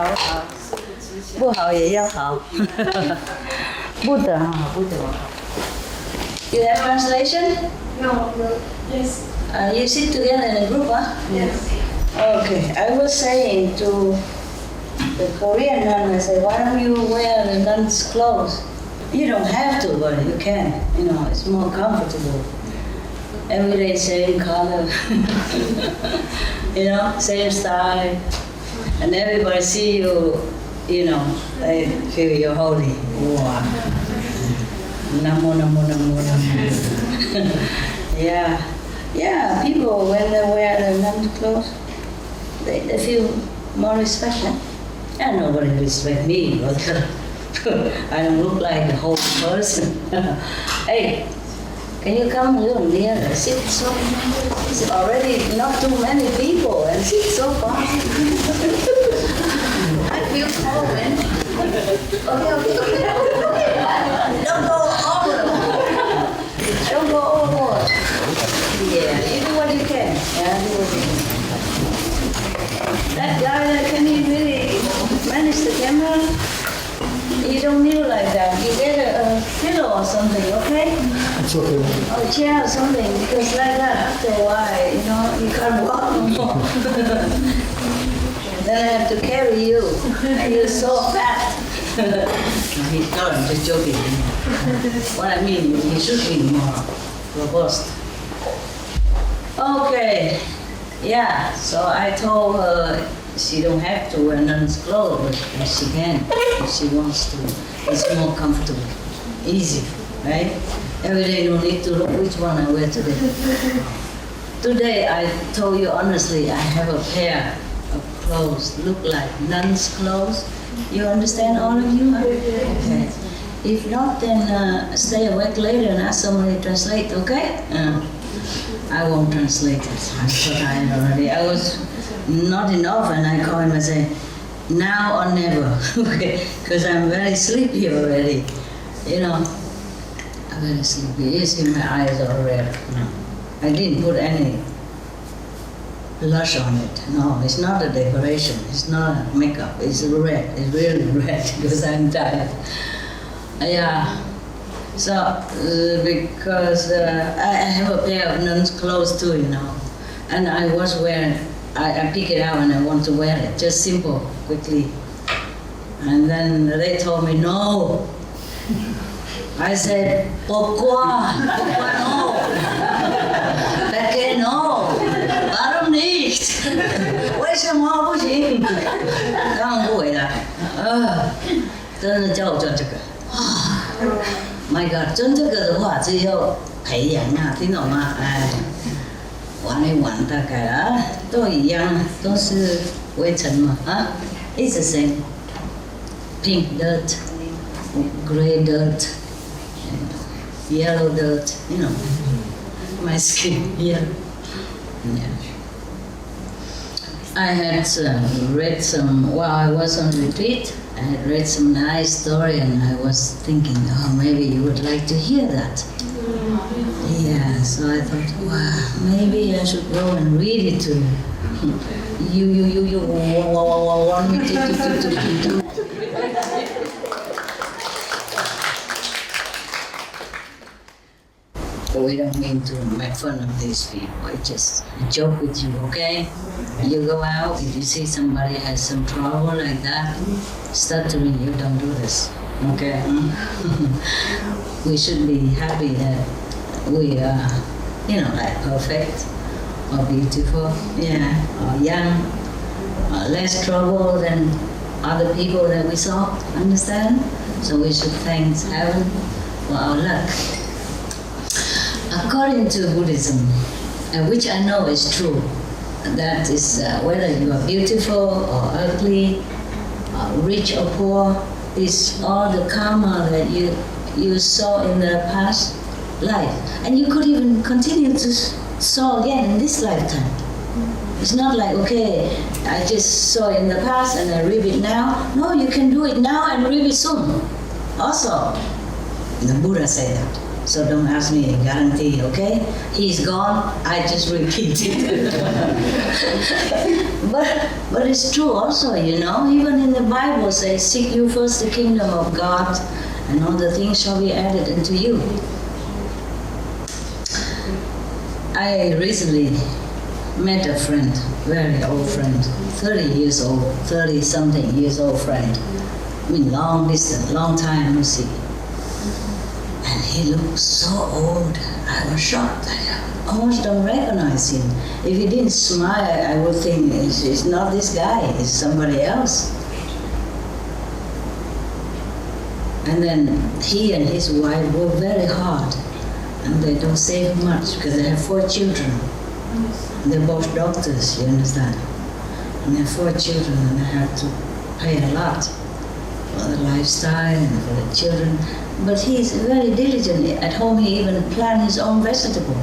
好好，不好也要好，不得哈，不得。You have translation? No, yes. You sit together in a group, huh? Yes. Okay, I was saying to the Korean nun, I said, why don't you wear the nun's clothes? You don't have to, but you can. You know, it's more comfortable. Every day, same color. You know, same style. And everybody see you, you know, they feel you're holy. Wow. Namo, namo, namo, namo. Yeah. Yeah, people, when they wear the nun's clothes, they feel more respect. Eh? And nobody respect me, but I don't look like a whole person. Hey, can you come a little nearer? Sit so, it's already not too many people, and sit so far. I feel cold, man. Okay. Don't go overboard. Don't go overboard. Yeah, you do what you can. Yeah, do what you can. That guy, can he really manage the camera? You don't kneel like that. You get a pillow or something, okay? It's okay. Or a chair or something, because like that, after a while, you know, you can't walk no more. Then I have to carry you, and you're so fat. He's not, I'm just joking. What I mean, he should be more robust. Okay, yeah, so I told her she don't have to wear nun's clothes, but she can if she wants to. It's more comfortable, easy, right? Every day you don't need to look which one I wear today. Today, I told you honestly, I have a pair of clothes, look like nun's clothes. You understand, all of you? Okay. If not, then stay awake later and ask somebody to translate, okay? I won't translate it. I'm so tired already. I was not enough, and I call him and say, now or never, okay? Because I'm very sleepy already. You know, I'm very sleepy. You see my eyes are red. No. I didn't put any blush on it. No, it's not a decoration. It's not makeup. It's red. It's really red because I'm tired. Yeah. So, because I have a pair of nun's clothes too, you know. And I was wearing, I pick it out and I want to wear it. Just simple, quickly. And then they told me, no. I said, pourquoi? Pourquoi no? Perché no? Warum nicht? 为什么不行？他们不回答。真的叫我做这个。My God， 真这个的话只有培养啊，听懂吗？哎，玩一玩大概啊，都一样，都是灰尘嘛啊。It's the same. Pink dirt, gray dirt, yellow dirt. You know, my skin yellow. Yeah. I had read some while I was on retreat. I had read some nice story, and I was thinking, oh, maybe you would like to hear that. Yeah, so I thought, wow, maybe I should go and read it to you. You want me to. We don't mean to make fun of these people. I just joke with you, okay? You go out, if you see somebody has some trouble like that, stuttering, you don't do this, okay? We should be happy that we are, you know, like perfect or beautiful, yeah, or young, or less trouble than other people that we saw, understand? So we should thank heaven for our luck. According to Buddhism, which I know is true, that is whether you are beautiful or ugly, rich or poor, is all the karma that you saw in the past life. And you could even continue to saw again in this lifetime. It's not like, okay, I just saw it in the past and I read it now. No, you can do it now and read it soon. Also, the Buddha said that. So don't ask me a guarantee, okay? He's gone, I just repeat it. But But it's true also, even in the Bible says, seek you first the kingdom of God, and all the things shall be added unto you. I recently met a friend, very old friend, 30-something years old friend. I mean, long distance, long time no see. And he looked so old. I was shocked. I almost don't recognize him. If he didn't smile, I would think it's not this guy, it's somebody else. And then he and his wife work very hard, and they don't save much because they have 4 children. They're both doctors, you understand? And they have 4 children, and they have to pay a lot for the lifestyle and for the children. But he's very diligent. At home he even plants his own vegetable.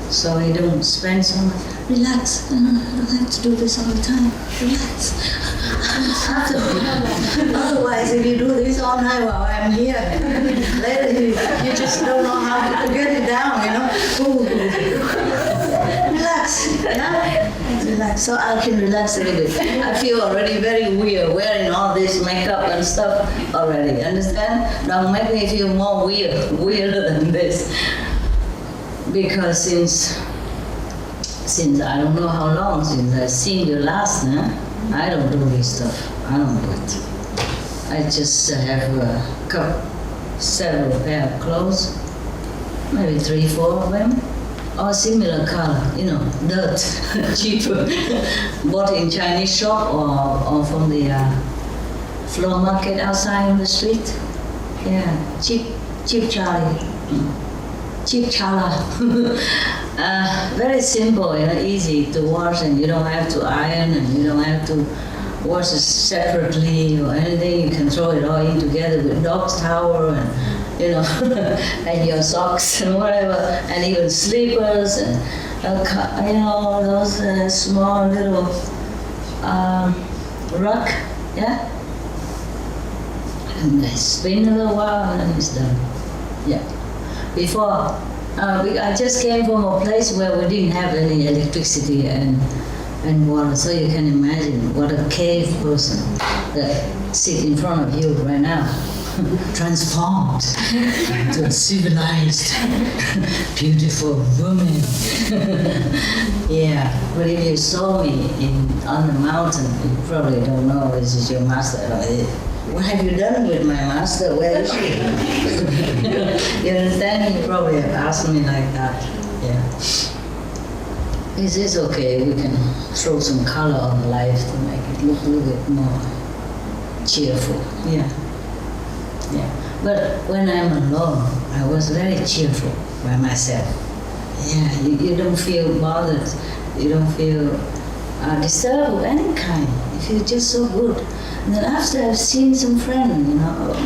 So he don't spend so much. Relax, I don't have to do this all the time. Relax. Otherwise, if you do this all night while I'm here, later you just don't know how to get it down, Ooh. Relax, yeah? Relax, so I can relax a little bit. I feel already very weird wearing all this makeup and stuff already, understand? Don't make me feel more weirder than this. Because since I don't know how long since I've seen you last, I don't do this stuff. I don't do it. I just have several pair of clothes, maybe 3, 4 of them, all similar color, dirt, cheaper, bought in Chinese shop or from the floor market outside on the street. Yeah, cheap Charlie. Cheap chala. Very simple and easy to wash, and you don't have to iron, and you don't have to wash it separately or anything. You can throw it all in together with dog's towel and and your socks and whatever, and even slippers and those small little rug, yeah. And I spin a little while and it's done. Yeah. Before, I just came from a place where we didn't have any electricity and water, so you can imagine what a cave person that sits in front of you right now, transformed to a civilized, beautiful woman. Yeah, but if you saw me on the mountain, you probably don't know this is your master. What have you done with my master? Where is she? You understand? You probably have asked me like that. Yeah. It's okay. We can throw some color on life to make it look a little bit more cheerful. Yeah. Yeah. But when I'm alone, I was very cheerful by myself. Yeah. You don't feel bothered. You don't feel disturbed of any kind. You feel just so good. And then after I've seen some friends,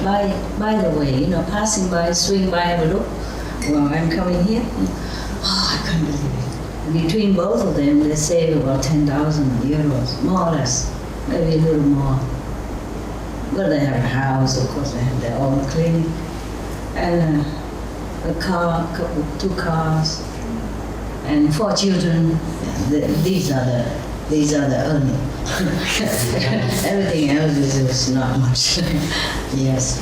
by the way, passing by, swing by, have a look while I'm coming here. Oh, I can't believe it. Between both of them, they save about 10,000 euros, more or less, maybe a little more. But they have a house, of course, they have their own clinic, and a car, 2 cars, and 4 children. These are the earnings. Everything else is not much. Yes,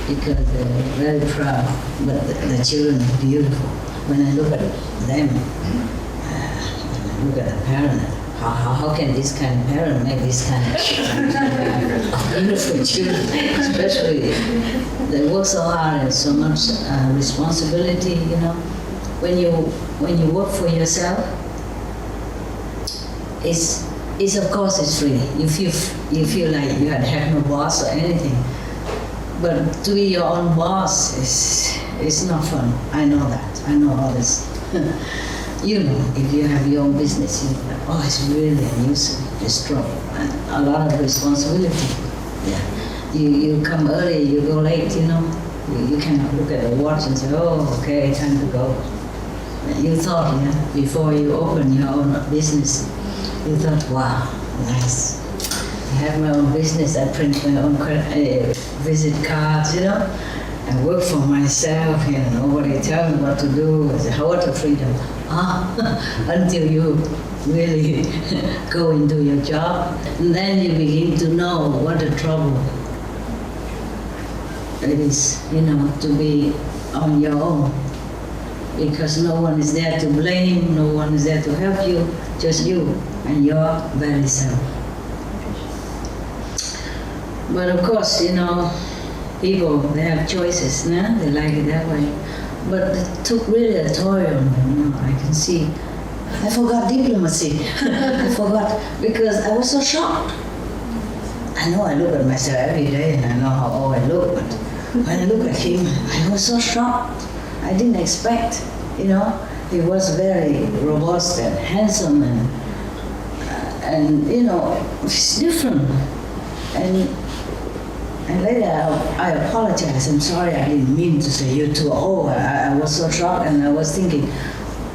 because they're very proud, but the children are beautiful. When I look at them, look at the parent, how can this kind of parent make this kind of beautiful children? Especially, they work so hard and so much responsibility, When you work for yourself, it's of course it's free. You feel like you have no boss or anything. But to be your own boss is not fun. I know that. I know all this. If you have your own business, it's really a nuisance. It's trouble. And a lot of responsibility. Yeah. You come early, you go late, You cannot look at the watch and say, oh, okay, time to go. You thought, before you open your own business, you thought, wow, nice. I have my own business, I print my own visit cards, I work for myself, nobody tell me what to do. What a freedom. until you really go into your job. And then you begin to know what a trouble it is, to be on your own. Because no one is there to blame, no one is there to help you, just you and your very self. But of course, people, they have choices, they like it that way. But it took really a toll on them, I can see. I forgot diplomacy. I forgot, because I was so shocked. I know I look at myself every day and I know how old I look, but when I look at him, I was so shocked. I didn't expect, he was very robust and handsome and it's different. And later I apologized. I'm sorry, I didn't mean to say you're too old. I was so shocked and I was thinking,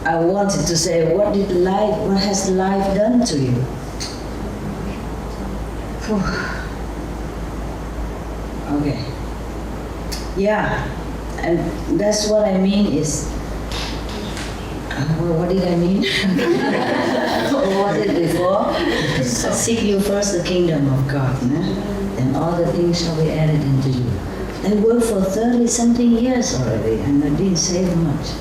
I wanted to say, what has life done to you? Okay. Yeah, and that's what I mean is, what did I mean? What was it before? Seek you first the kingdom of God, and all the things shall be added into you. I worked for 30-something years already, and I didn't save much.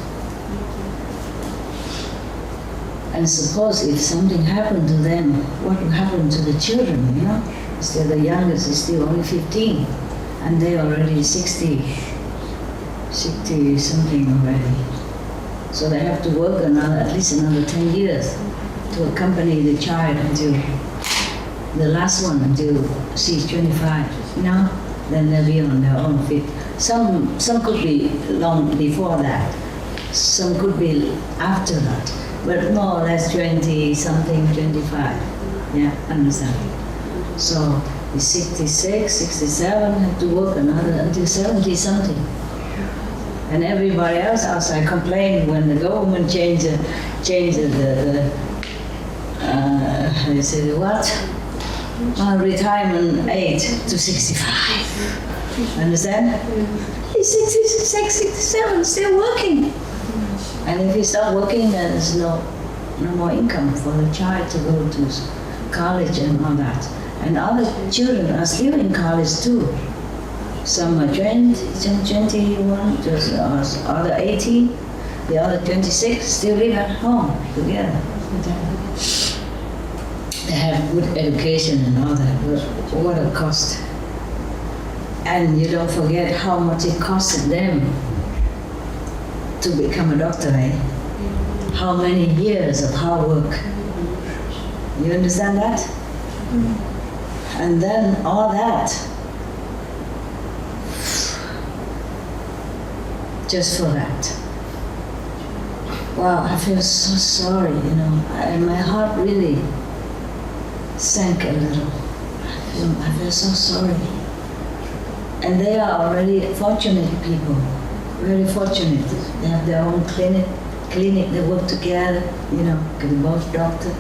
And suppose if something happened to them, what would happen to the children, Still the youngest is still only 15, and they already 60 something already. So they have to work at least another 10 years to accompany the child until the last one, until she's 25. Then they'll be on their own feet. Some could be long before that. Some could be after that. But more or less 20 something, 25. Yeah, understand? So it's 66, 67, have to work another until 70 something. And everybody else outside complained when the government changed retirement age to 65. Understand? He's 66, 67, still working. And if you stop working, then there's no more income for the child to go to college and all that. And other children are still in college too. Some are 20, some 21, just other 18, the other 26 still live at home together. They have good education and all that, but what a cost. And you don't forget how much it costed them to become a doctor, How many years of hard work. You understand that? And then all that, just for that. Wow, I feel so sorry, and my heart really sank a little. I feel so sorry. And they are already fortunate people, very fortunate. They have their own clinic, they work together, they're both doctors.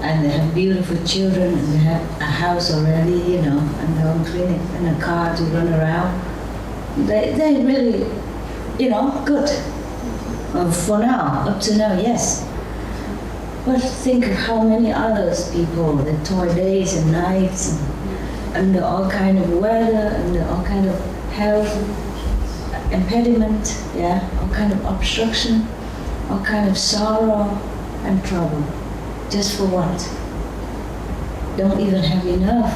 And they have beautiful children, and they have a house already, and their own clinic, and a car to run around. They really, good. For now, up to now, yes. But think of how many others people that toil days and nights, and under all kind of weather, under all kind of health impediment, all kind of obstruction, all kind of sorrow and trouble. Just for what? Don't even have enough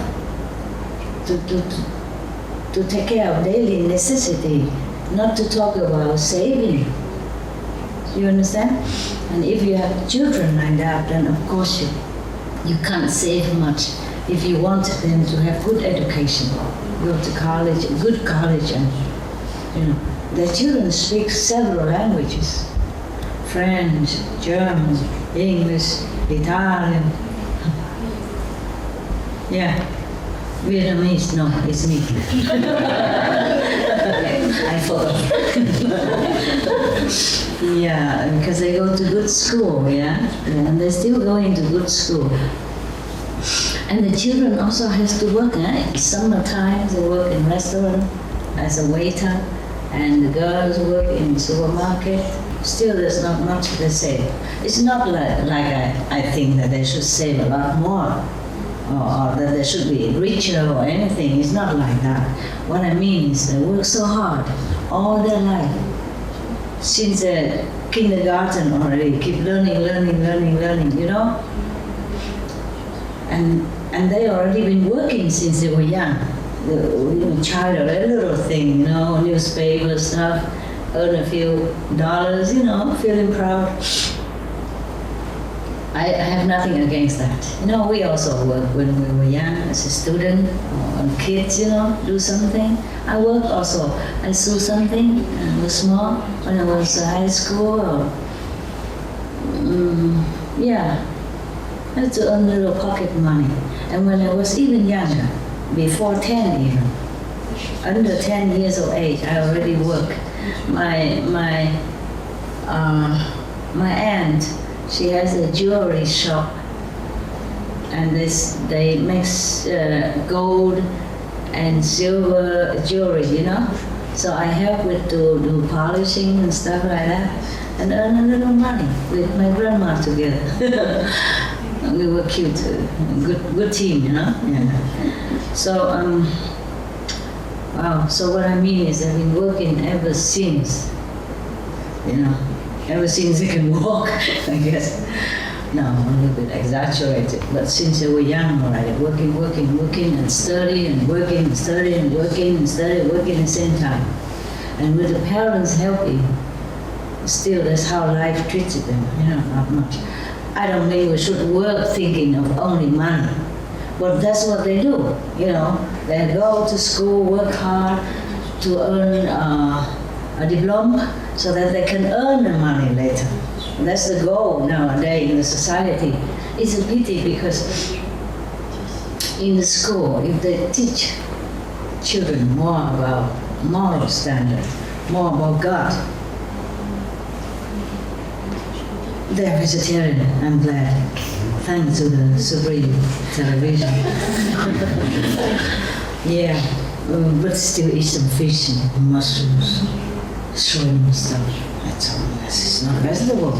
to take care of daily necessity, not to talk about saving. You understand? And if you have children like that, then of course you can't save much. If you want them to have good education, go to college, good college, and their children speak several languages: French, German, English, Italian. Vietnamese, no, it's me. I forgot. Because they go to good school, and they're still going to good school. And the children also has to work, Summertime they work in restaurant as a waiter, and the girls work in supermarket. Still, there's not much to save. It's not like I think that they should save a lot more, or that they should be richer or anything. It's not like that. What I mean is they work so hard all their life, since kindergarten already, keep learning, you know? And they already been working since they were young. Child or a little thing, you know, newspaper stuff, earn a few dollars, you know, feeling proud. I have nothing against that. You know, we also work when we were young as a student, or kids, you know, do something. I work also. I sew something when I was small, when I was high school, or, yeah. I had to earn a little pocket money. And when I was even younger, before 10 even, under 10 years of age, I already worked. My aunt, she has a jewelry shop, and they mix gold and silver jewelry, you know. So I help with to do polishing and stuff like that, and earn a little money with my grandma together. We were cute, good team, you know. Yeah. So wow. So what I mean is, I've been working ever since, you know, ever since I can walk, I guess. No, a little bit exaggerated, but since they were young already, working and studying and working and studying and working and studying, working at the same time. And with the parents helping, still that's how life treated them, you know, not much. I don't think we should work thinking of only money, but that's what they do, you know. They go to school, work hard to earn a diploma so that they can earn the money later. That's the goal nowadays in the society. It's a pity because in the school, if they teach children more about moral standard, more about God, they're vegetarian, I'm glad. Thanks to the Supreme Television. Yeah, but still eat some fish and mushrooms, shrimp and stuff. That's all. It's not vegetable.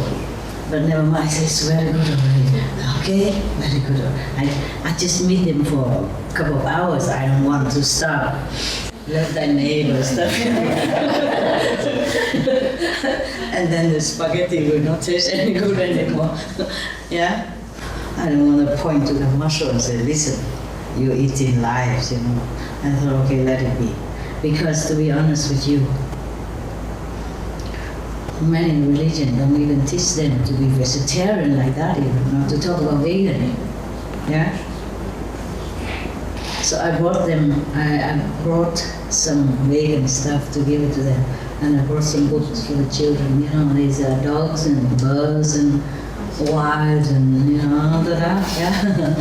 But never mind, it's very good already. Okay, very good. I just meet them for a couple of hours. I don't want to stop. Let thy neighbor stuff. And then the spaghetti will not taste any good anymore. Yeah? I don't want to point to the mushroom and say, listen, you're eating lives, you know. I thought, okay, let it be. Because to be honest with you, many religions don't even teach them to be vegetarian like that even, not to talk about vegan. Yeah? So I brought some vegan stuff to give it to them. And I brought some books for the children, you know, these dogs and birds and wild and, you know, all that, yeah.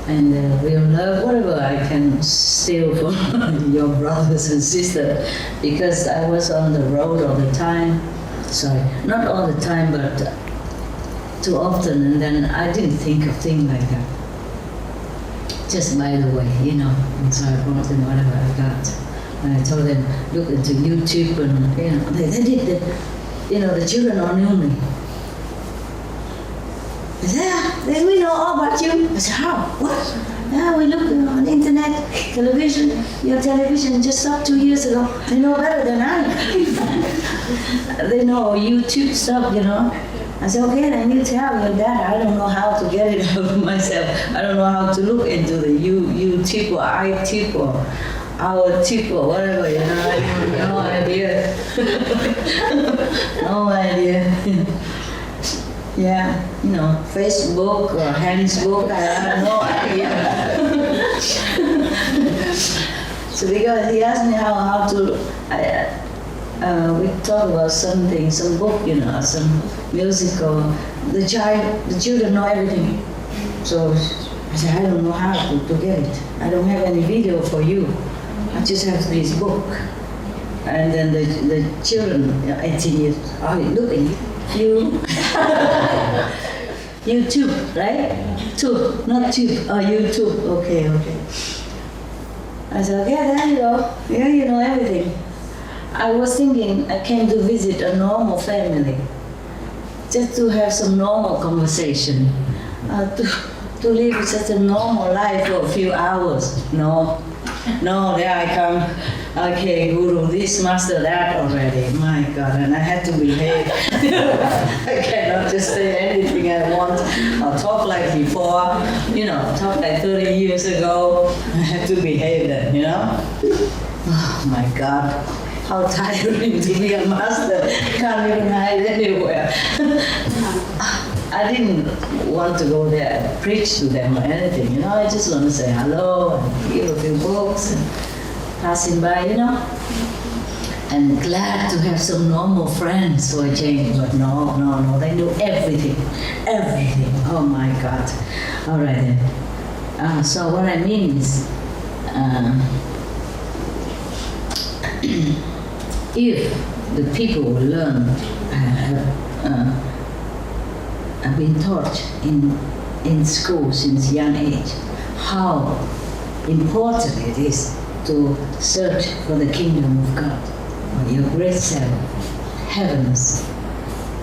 And we'll love whatever I can steal from your brothers and sisters, because I was on the road all the time. Sorry, not all the time, but too often, and then I didn't think of things like that. Just by the way, you know, and so I brought them whatever I got. And I told them, look into YouTube, and, you know, they did, you know, the children all knew me. They said, yeah, then we know all about you. I said, how? What? Yeah, we look on the internet, television. Your television just stopped 2 years ago. They know better than I. They know YouTube stuff, you know. I said, okay, then you tell your dad. I don't know how to get it out of myself. I don't know how to look into the YouTube or iTube or our tip or whatever, you know. I have no idea. No idea. Yeah, you know, Facebook or Handsbook, I have no idea. So because he asked me how to, we talk about something, some book, you know, some music, or the children know everything. So I said, I don't know how to get it. I don't have any video for you. I just have this book. And then the children, 18 years, oh, look at you. YouTube, right? Tube, not tube. Oh, YouTube. Okay. I said, okay, there you go. Yeah, you know everything. I was thinking I came to visit a normal family, just to have some normal conversation, to live such a normal life for a few hours. No, there I come. Okay, Guru, this, master, that already. My God, and I had to behave. I cannot just say anything I want or talk like before, talk like 30 years ago. I had to behave then, Oh my God, how tiring to be a master. Can't even hide anywhere. I didn't want to go there and preach to them or anything, I just want to say hello and give a few books and passing by, and glad to have some normal friends for a change. But no, they knew everything. Oh my God. All right then. So what I mean is, if the people will learn, have been taught in school since young age how important it is to search for the kingdom of God, or your great self, heavens,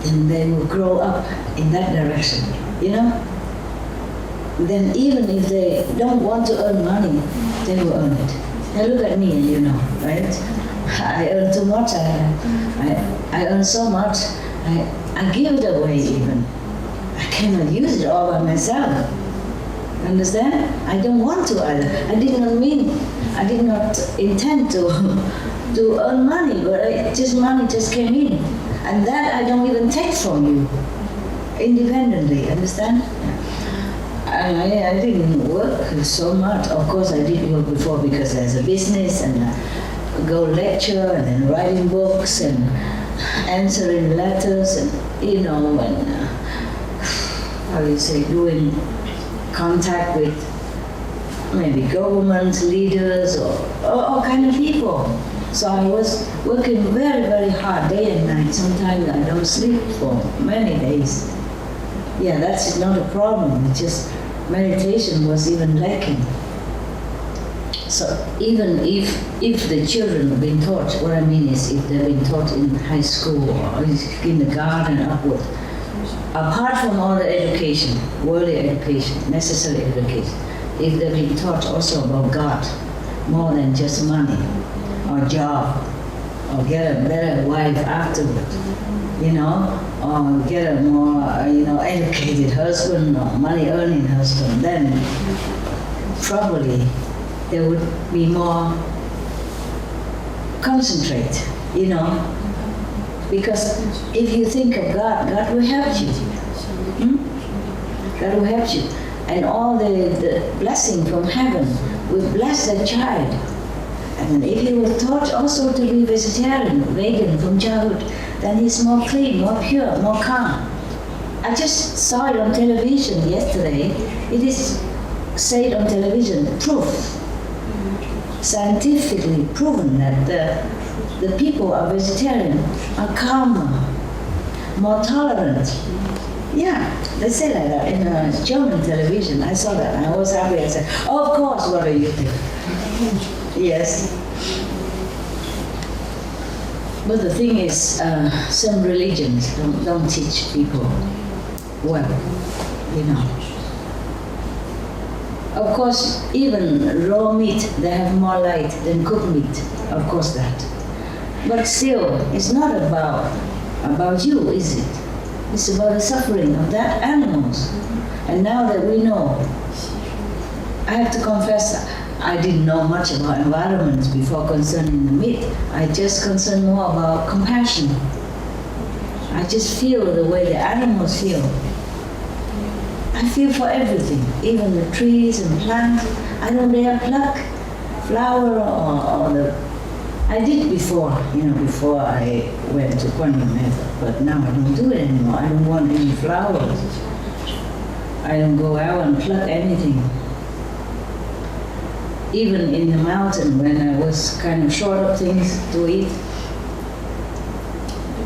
then they will grow up in that direction, Then even if they don't want to earn money, they will earn it. Now look at me, right? I earn too much, I earn so much, I give it away even. I cannot use it all by myself. Understand? I don't want to either. I did not intend to earn money, but money just came in. And that I don't even take from you independently, understand? And I didn't work so much. Of course I did work before because there's a business and go lecture and then writing books and answering letters and, and doing contact with maybe government leaders or all kind of people. So I was working very, very hard day and night. Sometimes I don't sleep for many days. Yeah, that's not a problem. It's just meditation was even lacking. So even if the children have been taught, what I mean is if they've been taught in high school or in kindergarten upward, apart from all the education, worldly education, necessary education, if they've been taught also about God, more than just money or job, or get a better wife afterward, or get a more, educated husband or money-earning husband, then probably there would be more concentrate, because if you think of God, God will help you. God will help you. And all the blessing from heaven will bless that child. And if he was taught also to be vegetarian, vegan from childhood, then he's more clean, more pure, more calm. I just saw it on television yesterday. It is said on television, proof, scientifically proven that the people are vegetarian, are calmer, more tolerant. Yeah, they say like that in German television. I saw that and I was happy. I said, oh, of course, what do you think? Yes. But the thing is, some religions don't teach people well, Of course, even raw meat, they have more light than cooked meat. Of course that. But still, it's not about you, is it? It's about the suffering of that animals. And now that we know, I have to confess, I didn't know much about environment before concerning the meat. I just concerned more about compassion. I just feel the way the animals feel. I feel for everything, even the trees and plants. I don't dare pluck flower or the... I did before, before I went to观音method, but now I don't do it anymore. I don't want any flowers. I don't go out and pluck anything. Even in the mountain when I was kind of short of things to eat,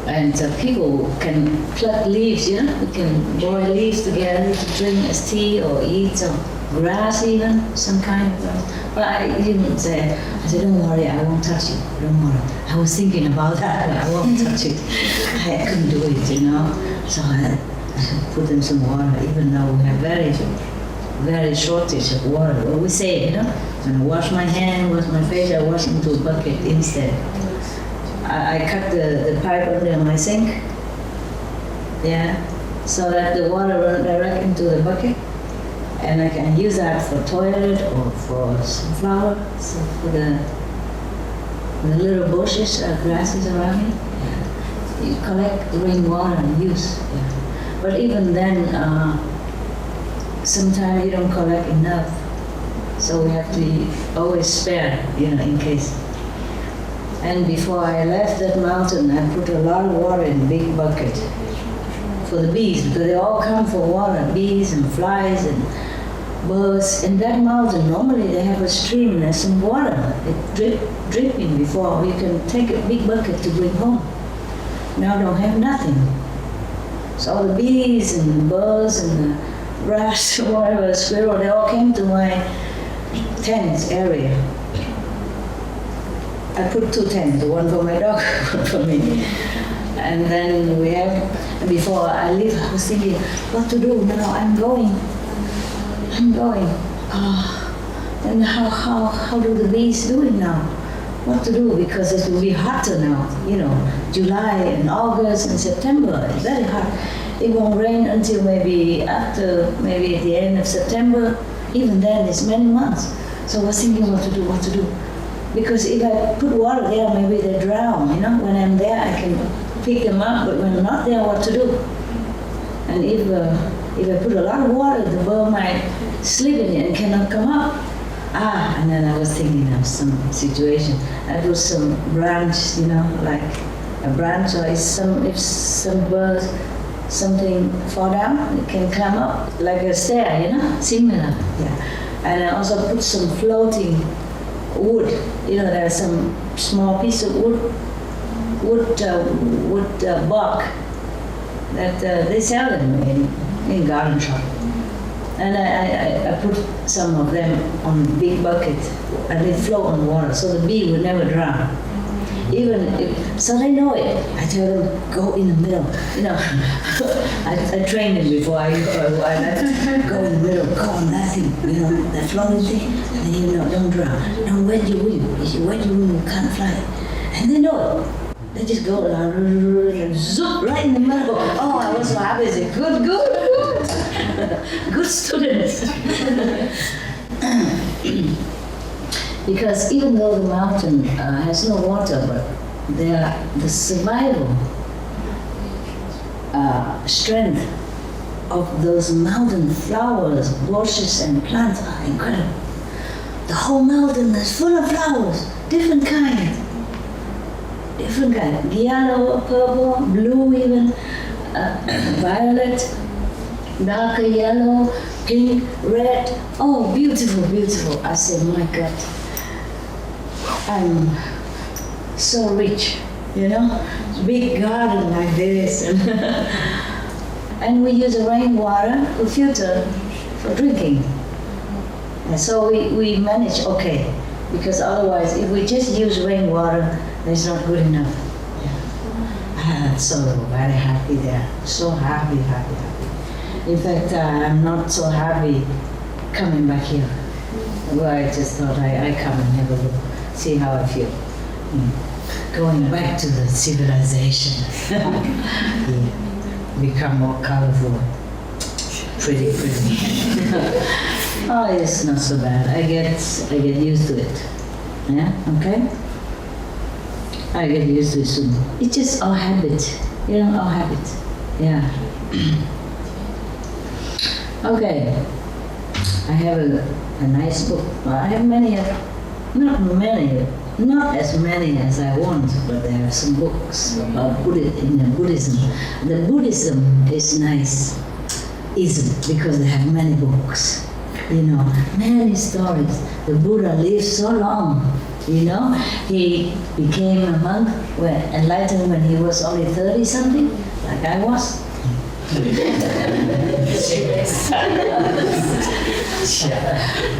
and people can pluck leaves, we can boil leaves together to drink as tea or eat. So grass even, some kind of grass. But I didn't say, I said, don't worry, I won't touch it, don't worry. I was thinking about that, but I won't touch it. I couldn't do it, you know. So I put in some water, even though we have very shortage of water. Well, we say, you know, when I wash my hand, wash my face, I wash into a bucket instead. I cut the pipe under my sink, yeah, so that the water runs direct into the bucket, and I can use that for toilet or for some flower, so for the little bushes, grasses around me. Yeah. You collect rainwater and use. Yeah. But even then, sometimes you don't collect enough, so we have to always spare, you know, in case. And before I left that mountain, I put a lot of water in a big bucket for the bees, because they all come for water, bees and flies and birds. In that mountain, normally they have a stream, there's some water, it dripping before we can take a big bucket to bring home. Now I don't have nothing. So all the bees and the birds and the rats, whatever, squirrel, they all came to my tent area. I put 2 tents, one for my dog, one for me. And then we have, before I leave, I was thinking, what to do now? I'm going. And how do the bees do it now? What to do? Because it will be hotter now, you know, July and August and September, it's very hot. It won't rain until maybe at the end of September. Even then, it's many months. So I was thinking what to do. Because if I put water there, maybe they drown, you know. When I'm there, I can pick them up, but when I'm not there, what to do? And if I put a lot of water, the bird might sleep in it and cannot come up. And then I was thinking of some situation. I put some branch, you know, like a branch, or if some birds, something fall down, it can climb up, like a stair, you know, similar, yeah. And I also put some floating wood, you know, there's some small piece of wood bark that they sell them in garden shop. And I put some of them on big bucket and they float on water, so the bee will never drown. So they know it. I tell them, go in the middle. You know, I train them before I go. Go in the middle, go on that thing, you know, that floating thing, and you know, don't drown. Don't wet your wing. If you wet your wing, you can't fly. And they know it. They just go and zoop right in the middle. Oh, I was so happy. I said, good. Good students. Because even though the mountain has no water, but the survival strength of those mountain flowers, bushes and plants are incredible. The whole mountain is full of flowers, different kind, yellow, purple, blue even, violet, darker yellow, pink, red. Oh, beautiful. I said, my God, I'm so rich, you know, big garden like this. And we use the rainwater to filter for drinking. And so we manage okay, because otherwise if we just use rainwater, it's not good enough. Yeah. So very happy there, so happy. In fact, I'm not so happy coming back here. Well, I just thought I come and have a look, see how I feel. Going back to the civilization. Yeah. Become more colorful. Pretty. Oh, it's not so bad. I get used to it. Yeah, okay? I get used to it soon. It's just our habit. You know, our habit. Yeah. Okay. I have a nice book. Well, I have many, not as many as I want, but there are some books about Buddhism. The Buddhism is nice, easy, because they have many books, you know, many stories. The Buddha lived so long, you know. He became a monk, enlightened when he was only 30-something, like I was.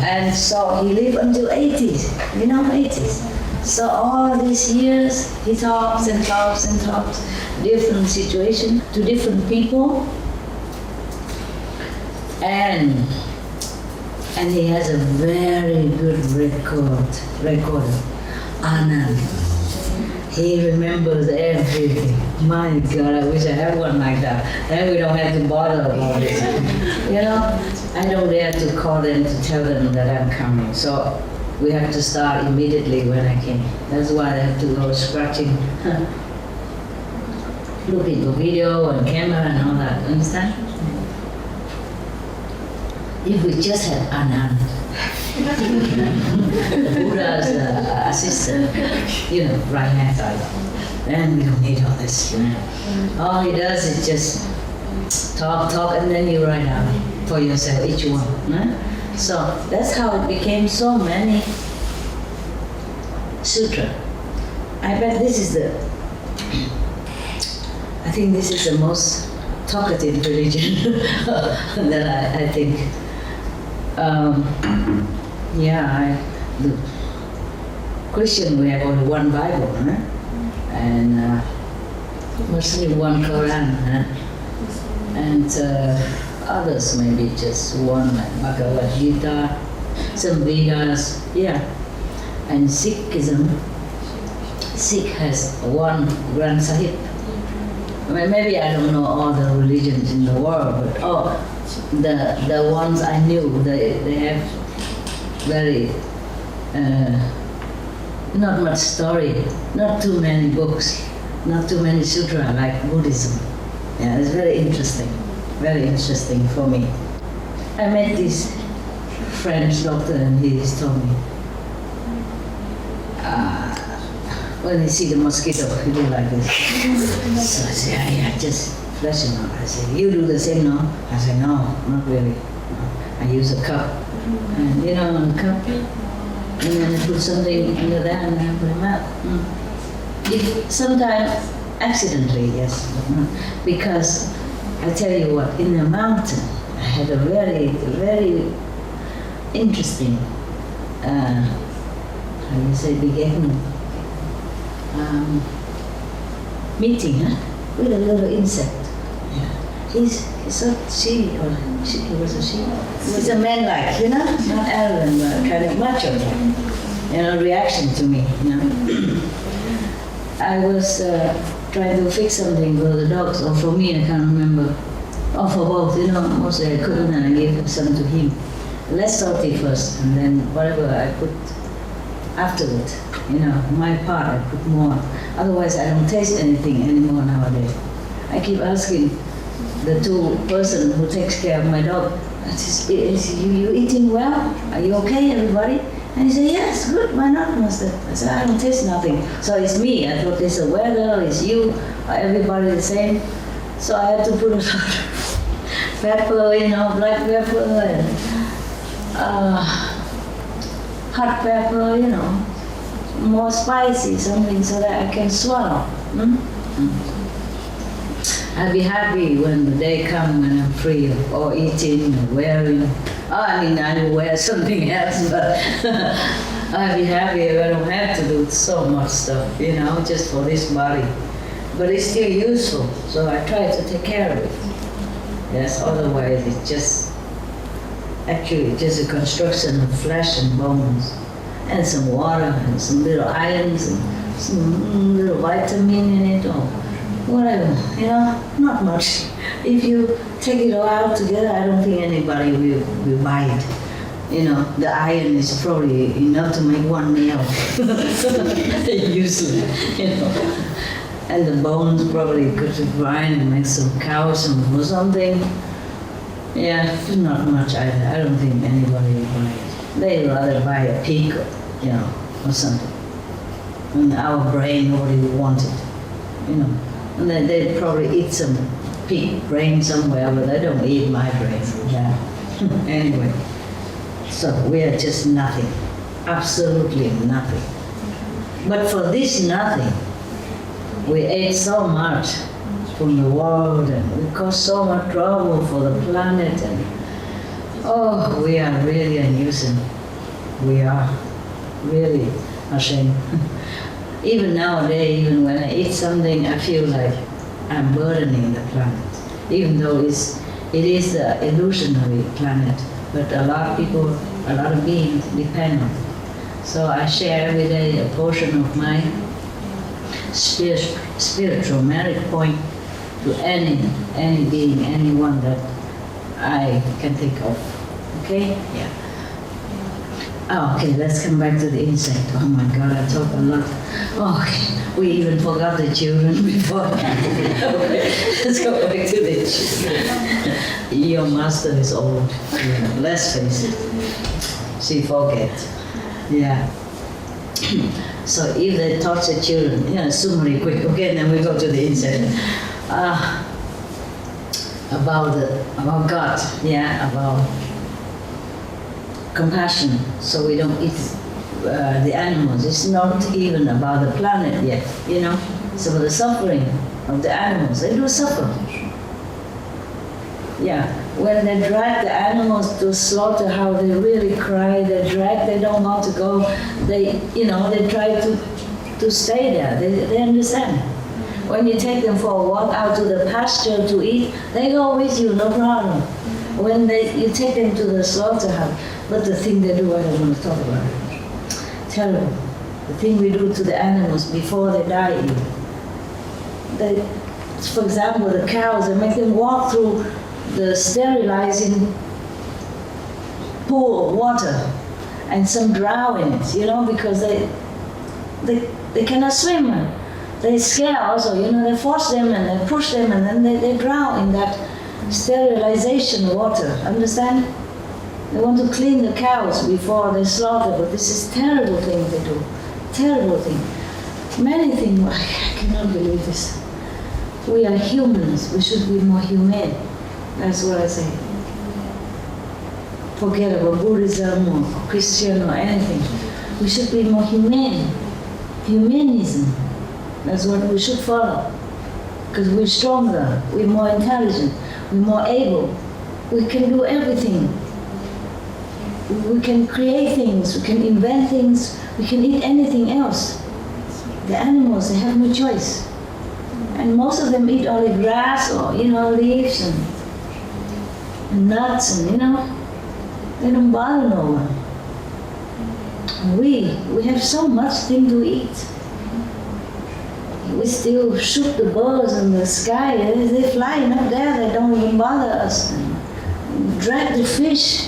And so he lived until 80s, 80s. So all these years he talks and talks and talks, different situations to different people. And he has a very good recorder, Anand. He remembers everything. My God, I wish I had one like that. Then we don't have to bother about it. I don't dare to call them to tell them that I'm coming. So we have to start immediately when I came. That's why I have to go scratching, looking for video and camera and all that. Understand? If we just had Anand, Buddha's assistant, right hand side, then we don't need all this. All he does is just talk, and then you write out for yourself, each one. So that's how it became so many sutra. I bet this is I think this is the most talkative religion that I think. The Christian, we have only one Bible, and Muslim one Quran, and others maybe just one like Bhagavad Gita, some Vedas, and Sikhism. Sikh has one Granth Sahib. Maybe I don't know all the religions in the world, but the ones I knew, they have very not much story, not too many books, not too many sutra like Buddhism. It's very interesting for me. I met this French doctor and he told me, when you see the mosquito, you do like this. So I say, I just flush him out. I say, you do the same, no? I say, no, not really. No. I use a cup. And a cup. And then I put something under that and I put him out. Sometimes accidentally, yes. Because I tell you what, in the mountain, I had a very, very interesting, beginning. Meeting with a little insect. He was a man like, not arrogant, but kind of macho, reaction to me, I was trying to fix something for the dogs, or for me, I can't remember. Or for both, mostly I couldn't, and I gave some to him. Less salty first, and then whatever I put afterward. My part, I put more. Otherwise, I don't taste anything anymore nowadays. I keep asking the person who takes care of my dog, is you eating well? Are you okay, everybody? And he said, yes, good, why not, master? I said, I don't taste nothing. So it's me. I thought it's the weather, it's you, everybody the same. So I had to put a lot of pepper, black pepper, and hot pepper, more spicy, something so that I can swallow. I'll be happy when the day comes when I'm free of all eating and wearing. I will wear something else, but I'll be happy if I don't have to do so much stuff, just for this body. But it's still useful, so I try to take care of it. Yes, otherwise it's just a construction of flesh and bones, and some water, and some little ions, and some little vitamin in it, or whatever, not much. If you take it all out together, I don't think anybody will buy it. The iron is probably enough to make one meal. Usually, And the bones probably could grind and make some calcium or something. Not much either. I don't think anybody will buy it. They'd rather buy a pig, or something. And our brain already want it, And then they'd probably eat some pig brain somewhere, but they don't eat my brain. Anyway, so we are just nothing, absolutely nothing. But for this nothing, we ate so much from the world, and we cause so much trouble for the planet, and oh, we are really a nuisance. We are really ashamed. Even nowadays, even when I eat something, I feel like I'm burdening the planet, even though it is an illusionary planet, but a lot of people, a lot of beings depend on it. So I share every day a portion of my spiritual merit point to any being, anyone that I can think of. Okay? Yeah. Oh, okay, let's come back to the insect. Oh my God, I talk a lot. Oh, okay, we even forgot the children before. Okay, let's go back to the children. Your master is old. Yeah, let's face it. She forgets. Yeah. So if they taught the children, summary quick, okay, then we go to the insect. About God, about compassion, so we don't eat the animals. It's not even about the planet yet, It's about the suffering of the animals. They do suffer. Yeah, when they drag the animals to slaughterhouse, they really cry. They don't want to go. They try to stay there. They understand. When you take them for a walk out to the pasture to eat, they go with you, no problem. When you take them to the slaughterhouse, but the thing they do, I don't want to talk about it. Terrible. The thing we do to the animals before they die even. For example, the cows, they make them walk through the sterilizing pool of water, and some drown in it, because they cannot swim. They scare also, they force them and they push them, and then they drown in that sterilization water. Understand? They want to clean the cows before they slaughter, but this is terrible thing they do. Terrible thing. Many things, I cannot believe this. We are humans, we should be more humane. That's what I say. Forget about Buddhism or Christian or anything. We should be more humane. Humanism. That's what we should follow. Because we're stronger, we're more intelligent, we're more able. We can do everything. We can create things, we can invent things, we can eat anything else. The animals, they have no choice. And most of them eat only grass or, leaves and nuts and, they don't bother no one. We have so much thing to eat. We still shoot the birds in the sky, they're flying up there, they don't even bother us. And drag the fish,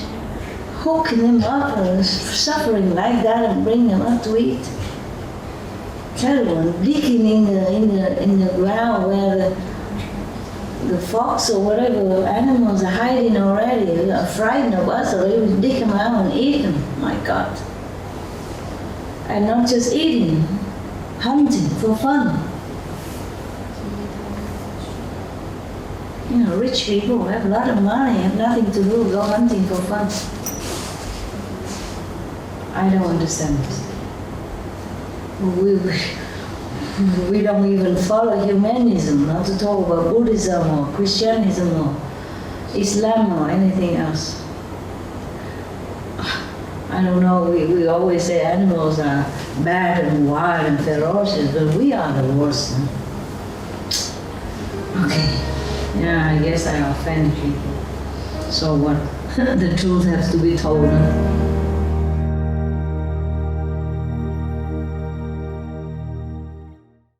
hook them up, suffering like that, and bring them up to eat. Terrible, digging in the ground where the fox or whatever animals are hiding already. They are frightened of us, so they will dig them out and eat them. My God. And not just eating, hunting for fun. Rich people have a lot of money, have nothing to do, go hunting for fun. I don't understand this. We don't even follow humanism, not to talk about Buddhism or Christianism or Islam or anything else. I don't know, we always say animals are bad and wild and ferocious, but we are the worst. Okay, I guess I offend people. So what? The truth has to be told.